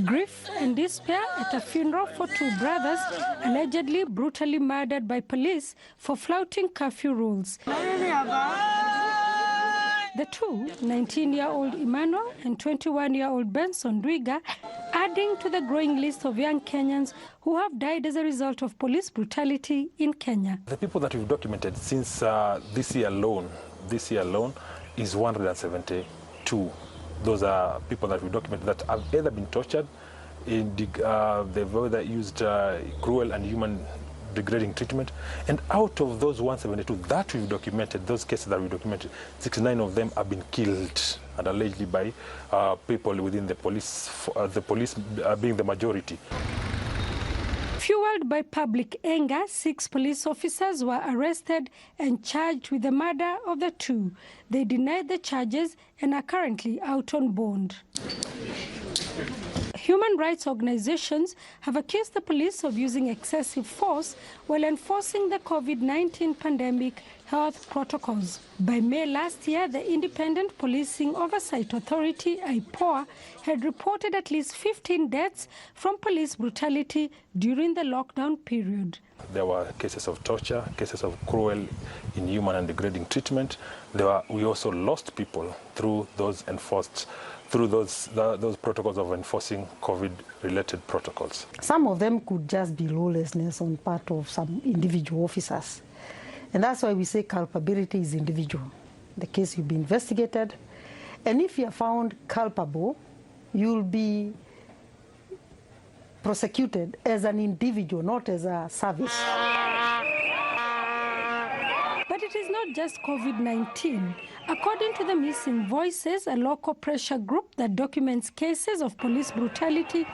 Grief and despair at a funeral for two brothers allegedly brutally murdered by police for flouting curfew rules. The two, 19-year-old Emmanuel and 21-year-old Benson Dwiga, adding to the growing list of young Kenyans who have died as a result of police brutality in Kenya. The people that we've documented since this year alone is 172. Those are people that we documented that have either been tortured, they've either used cruel and human degrading treatment, and out of those 172 that we've documented, those cases that we documented, 69 of them have been killed, and allegedly by people within the police being the majority. Fueled by public anger, 6 police officers were arrested and charged with the murder of the two. They denied the charges and are currently out on bond. Human rights organizations have accused the police of using excessive force while enforcing the COVID-19 pandemic health protocols. By May last year, the Independent Policing Oversight Authority, IPOA, had reported at least 15 deaths from police brutality during the lockdown period. There were cases of torture, cases of cruel, inhuman and degrading treatment. We also lost people through those those protocols of enforcing COVID-related protocols. Some of them could just be lawlessness on part of some individual officers. And that's why we say culpability is individual. The case will be investigated, and if you are found culpable, you'll be prosecuted as an individual, not as a service. But it is not just COVID-19. According to the Missing Voices, a local pressure group that documents cases of police brutality,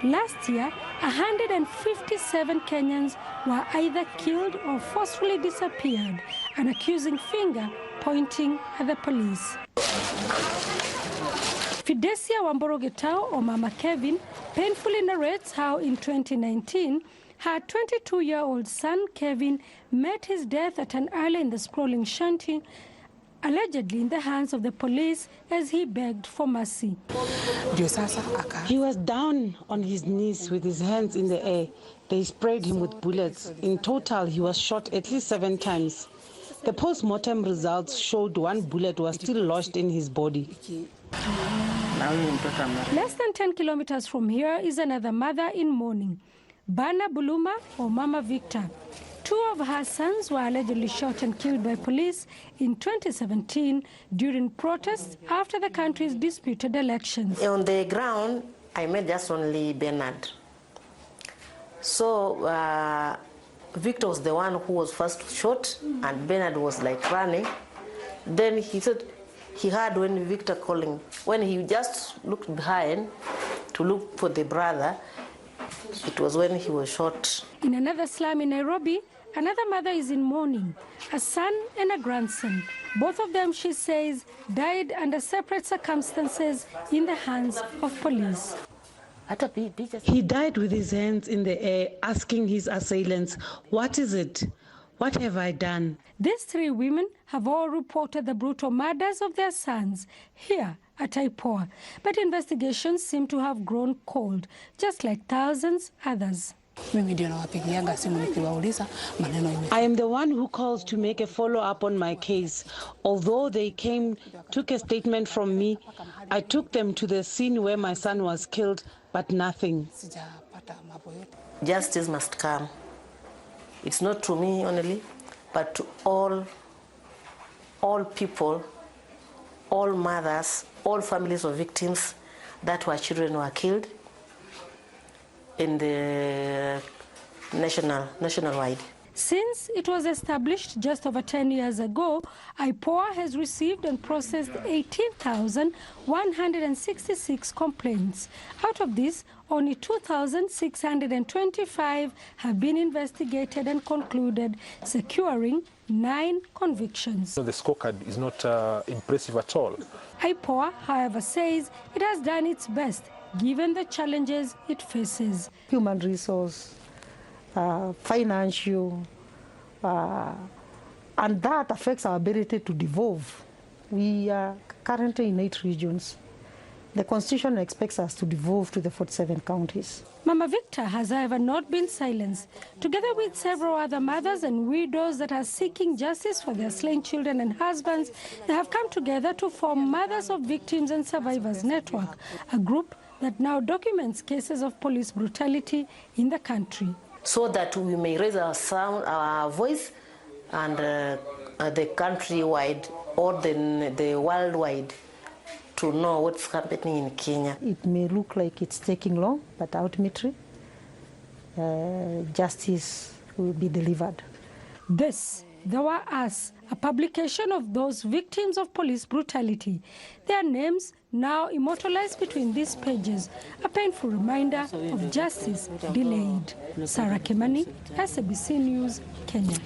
last year, 157 Kenyans were either killed or forcefully disappeared, an accusing finger pointing at the police. Fidesia Wamborogetao, or Mama Kevin, painfully narrates how in 2019, her 22-year-old son, Kevin, met his death at an alley in the sprawling shanty, allegedly in the hands of the police as he begged for mercy. He was down on his knees with his hands in the air. They sprayed him with bullets. In total, he was shot at least 7 times. The post-mortem results showed 1 bullet was still lodged in his body. Less than 10 kilometers from here is another mother in mourning, Bana Buluma, or Mama Victor. 2 of her sons were allegedly shot and killed by police in 2017 during protests after the country's disputed elections. On the ground, I met just only Bernard. So Victor was the one who was first shot, and Bernard was like running. Then he said he heard when Victor calling. When he just looked behind to look for the brother, it was when he was shot. In another slum in Nairobi, another mother is in mourning, a son and a grandson. Both of them, she says, died under separate circumstances in the hands of police. He died with his hands in the air, asking his assailants, "What is it? What have I done?" These 3 women have all reported the brutal murders of their sons here at IPOA, but investigations seem to have grown cold, just like thousands others. I am the one who calls to make a follow-up on my case. Although they came, took a statement from me, I took them to the scene where my son was killed, but nothing. Justice must come. It's not to me only, but to all people, all mothers, all families of victims that were children were killed in the nationwide. Since it was established just over 10 years ago, IPOA has received and processed 18,166 complaints. Out of this, only 2,625 have been investigated and concluded, securing 9 convictions. So the scorecard is not impressive at all. IPOA, however, says it has done its best given the challenges it faces. Human resource, financial, and that affects our ability to devolve. We are currently in 8 regions. The Constitution expects us to devolve to the 47 counties. Mama Victor has, however, not been silenced. Together with several other mothers and widows that are seeking justice for their slain children and husbands, they have come together to form Mothers of Victims and Survivors Network, a group that now documents cases of police brutality in the country. So that we may raise our voice, and the countrywide or the worldwide to know what's happening in Kenya. It may look like it's taking long, but ultimately justice will be delivered. This, They Were Us, a publication of those victims of police brutality. Their names now immortalized between these pages, a painful reminder of justice delayed. Sarah Kimani, SABC News, Kenya.